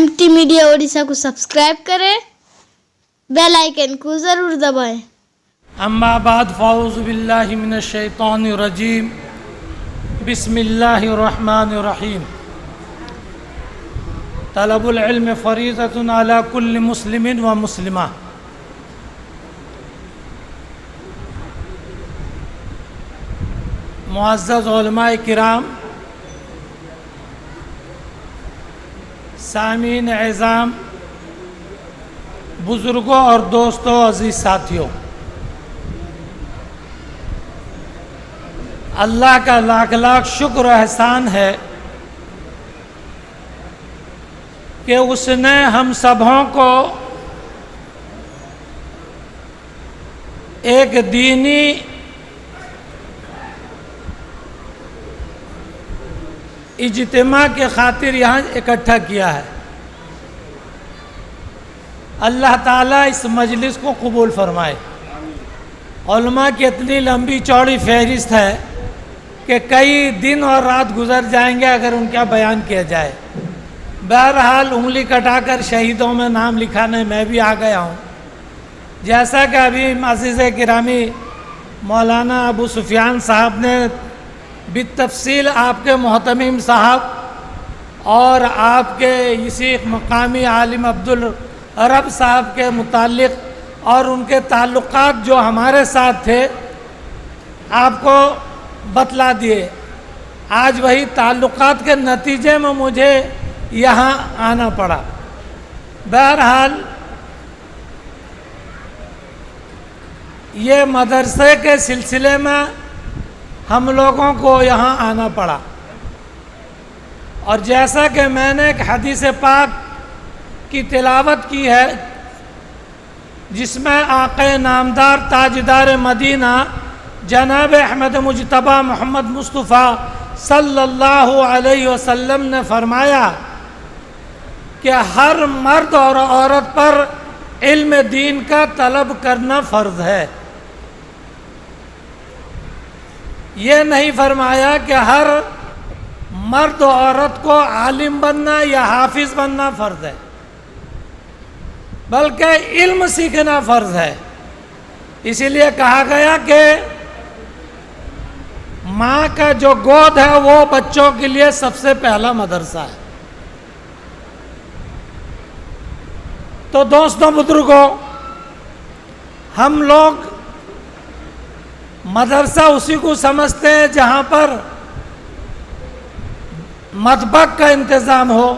MT media Odisha को subscribe करें, bell icon को ज़रूर दबाएं। अम्मा बाद फ़ाऊज़ु बिल्लाहि मिनश शैतानिर रजीम, बिस्मिल्लाहिर रहमानिर रहीम। तलबुल इल्म फ़रीज़तुन अला कुल्लि मुस्लिमिन व मुस्लिमा। मुअज़्ज़ज़ उलमाए किराम, सामीन एज़ाम, बुज़ुर्गों और दोस्तों, अज़ीज़ साथियों, अल्लाह का लाख लाख शुक्र एहसान है कि उसने हम सबों को एक दीनी इज्तिमा के खातिर यहाँ इकट्ठा किया है। अल्लाह ताला इस मजलिस को कबूल फरमाए। उलमा की इतनी लंबी चौड़ी फहरिस्त है कि कई दिन और रात गुजर जाएंगे अगर उनका बयान किया जाए। बहरहाल उंगली कटाकर शहीदों में नाम लिखाने मैं भी आ गया हूँ। जैसा कि अभी अज़ीज़ गिरामी मौलाना अबू सुफियान साहब ने बितफ़सील आपके मोहतमीम साहब और आपके इसी मकामी आलिम अब्दुल अरब साहब के मुतालिक और उनके ताल्लुकात जो हमारे साथ थे आपको बतला दिए। आज वही ताल्लुकात के नतीजे में मुझे यहाँ आना पड़ा। बहरहाल ये मदरसे के सिलसिले में हम लोगों को यहाँ आना पड़ा और जैसा कि मैंने एक हदीस पाक की तिलावत की है जिसमें आक़े नामदार ताजदार मदीना जनाब अहमद मुजतबा मोहम्मद मुस्तफ़ा सल्लल्लाहु अलैहि वसल्लम ने फरमाया कि हर मर्द और औरत पर इल्म दीन का तलब करना फ़र्ज़ है। ये नहीं फरमाया कि हर मर्द औरत को आलिम बनना या हाफिज बनना फ़र्ज़ है, बल्कि इल्म सीखना फ़र्ज़ है। इसीलिए कहा गया कि माँ का जो गोद है वो बच्चों के लिए सबसे पहला मदरसा है। तो दोस्तों बुजुर्गों, हम लोग मदरसा उसी को समझते हैं जहाँ पर मतबख का इंतज़ाम हो,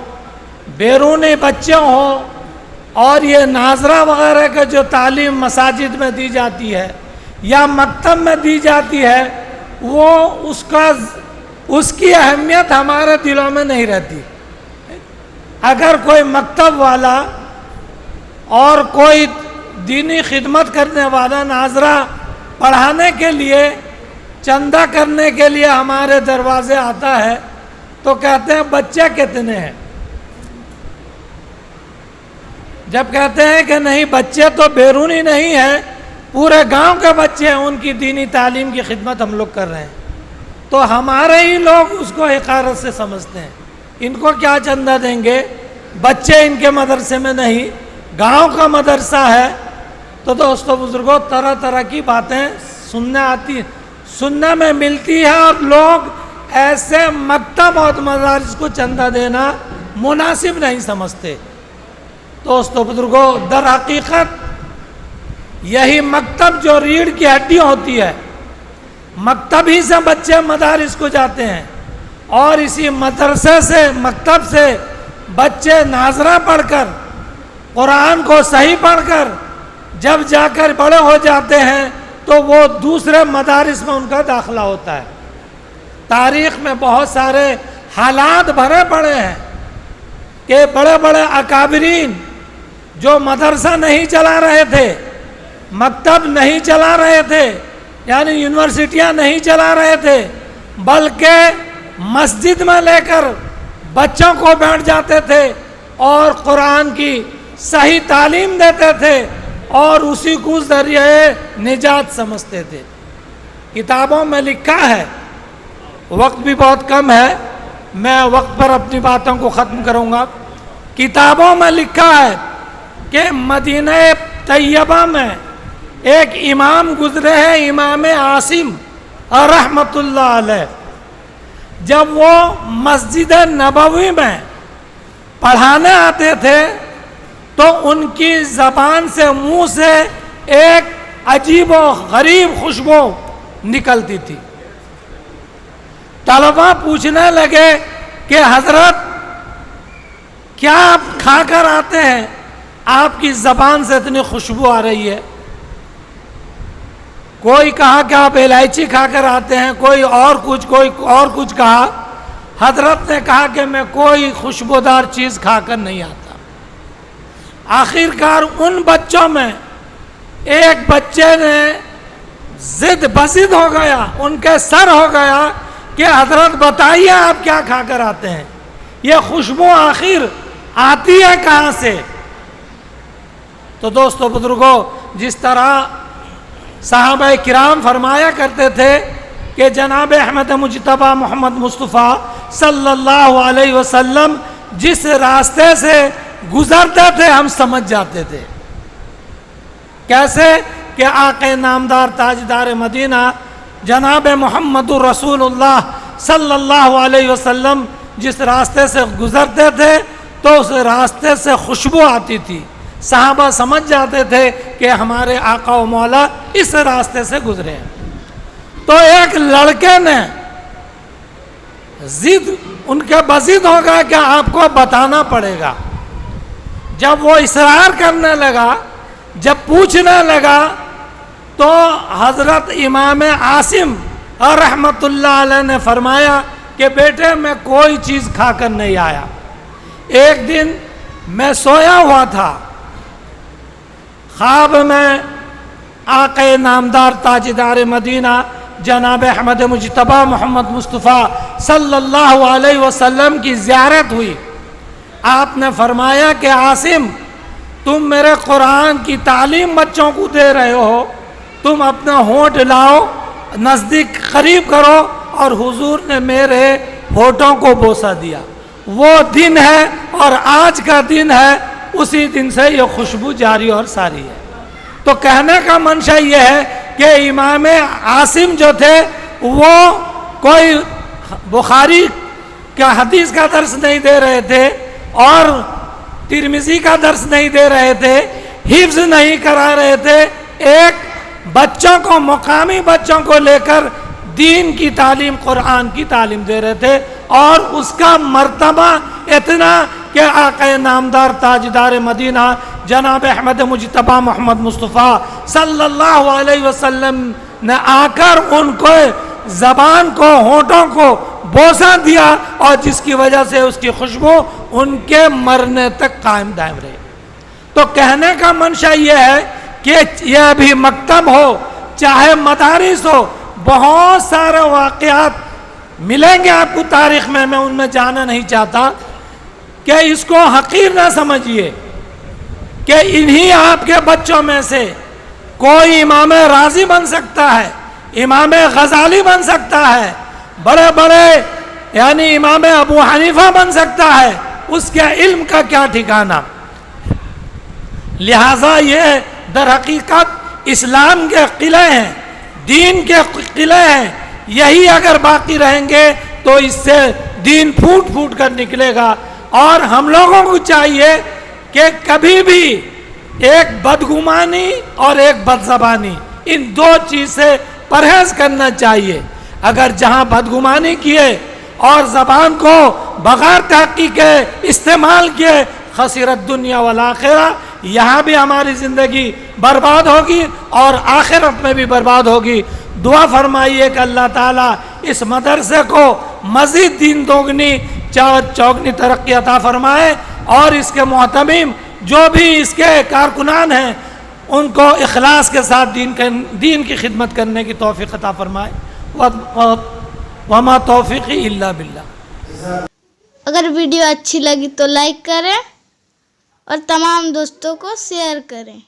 बैरूनी बच्चे हों और ये नाजरा वगैरह का जो तालीम मसाजिद में दी जाती है या मकतब में दी जाती है वो उसकी अहमियत हमारे दिलों में नहीं रहती। अगर कोई मकतब वाला और कोई दीनी खिदमत करने वाला नाजरा पढ़ाने के लिए, चंदा करने के लिए हमारे दरवाजे आता है तो कहते हैं बच्चे कितने हैं। जब कहते हैं कि नहीं बच्चे तो बैरूनी नहीं है, पूरे गांव के बच्चे हैं, उनकी दीनी तालीम की खिदमत हम लोग कर रहे हैं, तो हमारे ही लोग उसको हक़ारत से समझते हैं। इनको क्या चंदा देंगे, बच्चे इनके मदरसे में नहीं, गांव का मदरसा है। तो दोस्तों बुजुर्गों, तरह तरह की बातें सुनने में मिलती है और लोग ऐसे मकतब और मदारिस को चंदा देना मुनासिब नहीं समझते। दोस्तों बुजुर्गों, दर हकीकत यही मकतब जो रीढ़ की हड्डी होती है, मकतब ही से बच्चे मदारिस को जाते हैं और इसी मदरसे से, मकतब से बच्चे नाजरा पढ़कर, कुरान को सही पढ़कर जब जाकर बड़े हो जाते हैं तो वो दूसरे मदारिस में उनका दाखिला होता है। तारीख़ में बहुत सारे हालात भरे पड़े हैं कि बड़े बड़े अकाबरीन जो मदरसा नहीं चला रहे थे, मकतब नहीं चला रहे थे, यानी यूनिवर्सिटियां नहीं चला रहे थे, बल्कि मस्जिद में लेकर बच्चों को बैठ जाते थे और कुरान की सही तालीम देते थे और उसी को ज़रिए निजात समझते थे। किताबों में लिखा है, वक्त भी बहुत कम है, मैं वक्त पर अपनी बातों को ख़त्म करूँगा। किताबों में लिखा है कि मदीना तैयबा में एक इमाम गुजरे हैं, इमाम आसिम और रहमतुल्लाह अलैह। जब वो मस्जिद नबवी में पढ़ाने आते थे तो उनकी ज़बान से, मुंह से एक अजीब व गरीब खुशबू निकलती थी। तलबा पूछने लगे कि हजरत क्या आप खाकर आते हैं, आपकी ज़बान से इतनी खुशबू आ रही है। कोई कहा कि आप इलायची खाकर आते हैं, कोई और कुछ कहा। हजरत ने कहा कि मैं कोई खुशबूदार चीज़ खाकर नहीं आता। आखिरकार उन बच्चों में एक बच्चे ने जिद हो गया, उनके सर हो गया कि हजरत बताइए आप क्या खाकर आते हैं, ये खुशबू आखिर आती है कहाँ से। तो दोस्तों बुजुर्गों, जिस तरह सहाबा किराम फरमाया करते थे कि जनाब अहमद मुजतबा मोहम्मद मुस्तफ़ा सल्लल्लाहु अलैहि वसल्लम जिस रास्ते से गुजरते थे हम समझ जाते थे। कैसे कि आक़े नामदार ताजदार मदीना जनाब मोहम्मद रसूलुल्लाह सल्लल्लाहु अलैहि वसल्लम जिस रास्ते से गुजरते थे तो उस रास्ते से खुशबू आती थी। सहाबा समझ जाते थे कि हमारे आका व मौला इस रास्ते से गुजरे हैं। तो एक लड़के ने जिद उनके बजिद हो गया कि आपको बताना पड़ेगा। जब वो इसरार करने लगा, जब पूछने लगा, तो हजरत इमाम आसिम और रहमतुल्लाह अलैह ने फरमाया कि बेटे मैं कोई चीज़ खाकर नहीं आया। एक दिन मैं सोया हुआ था, ख्वाब में आक़े नामदार ताजदार मदीना जनाब अहमद मुजतबा मोहम्मद मुस्तफ़ा सल्लल्लाहु अलैहि वसल्लम की ज़ियारत हुई। आपने फरमाया कि आसिम तुम मेरे कुरान की तालीम बच्चों को दे रहे हो, तुम अपना होंठ लाओ, नज़दीक करीब करो, और हुजूर ने मेरे होठों को बोसा दिया। वो दिन है और आज का दिन है, उसी दिन से ये खुशबू जारी और सारी है। तो कहने का मंशा ये है कि इमाम आसिम जो थे वो कोई बुखारी का हदीस का दर्स नहीं दे रहे थे और तिरमिज़ी का दर्स नहीं दे रहे थे, हिफ्ज़ नहीं करा रहे थे। एक बच्चों को, मुकामी बच्चों को लेकर दीन की तालीम, कुरान की तालीम दे रहे थे, और उसका मर्तबा इतना कि आक़े नामदार ताजदार मदीना जनाब अहमद मुजतबा मोहम्मद मुस्तफ़ा सल्लल्लाहु अलैहि वसल्लम ने आकर उनको ज़बान को, होठों को बोसा दिया, और जिसकी वजह से उसकी खुशबू उनके मरने तक कायम दायम रही। तो कहने का मंशा ये है कि यह भी मकतब हो चाहे मदारिस हो, बहुत सारे वाक़यात मिलेंगे आपको तारीख़ में, मैं उनमें जाना नहीं चाहता कि इसको हकीर ना समझिए कि इन्हीं आपके बच्चों में से कोई इमाम राज़ी बन सकता है, इमाम गज़ाली बन सकता है, बड़े बड़े यानी इमाम अबू हनीफा बन सकता है, उसके इल्म का क्या ठिकाना। लिहाजा ये दर हकीकत इस्लाम के किले हैं, दीन के किले हैं, यही अगर बाकी रहेंगे तो इससे दीन फूट फूट कर निकलेगा। और हम लोगों को चाहिए कि कभी भी एक बदगुमानी और एक बदज़बानी, इन दो चीज़ से परहेज करना चाहिए। अगर जहाँ बदगुमानी किए और ज़बान को बग़ैर तहक़ीक़ के इस्तेमाल किए, खसीरत दुनिया वल आखिरा, यहाँ भी हमारी ज़िंदगी बर्बाद होगी और आखिरत में भी बर्बाद होगी। दुआ फरमाइए कि अल्लाह ताला इस मदरसे को मज़ीद दीन दोगनी चौगनी तरक्की अता फरमाए, और इसके मोहतमीम जो भी इसके कारकुनान हैं उनको इखलास के साथ दीन की खिदमत करने की तौफीक अता फरमाए। वमा तौफीक़ी इल्ला बिल्लाह। अगर वीडियो अच्छी लगी तो लाइक करें और तमाम दोस्तों को शेयर करें।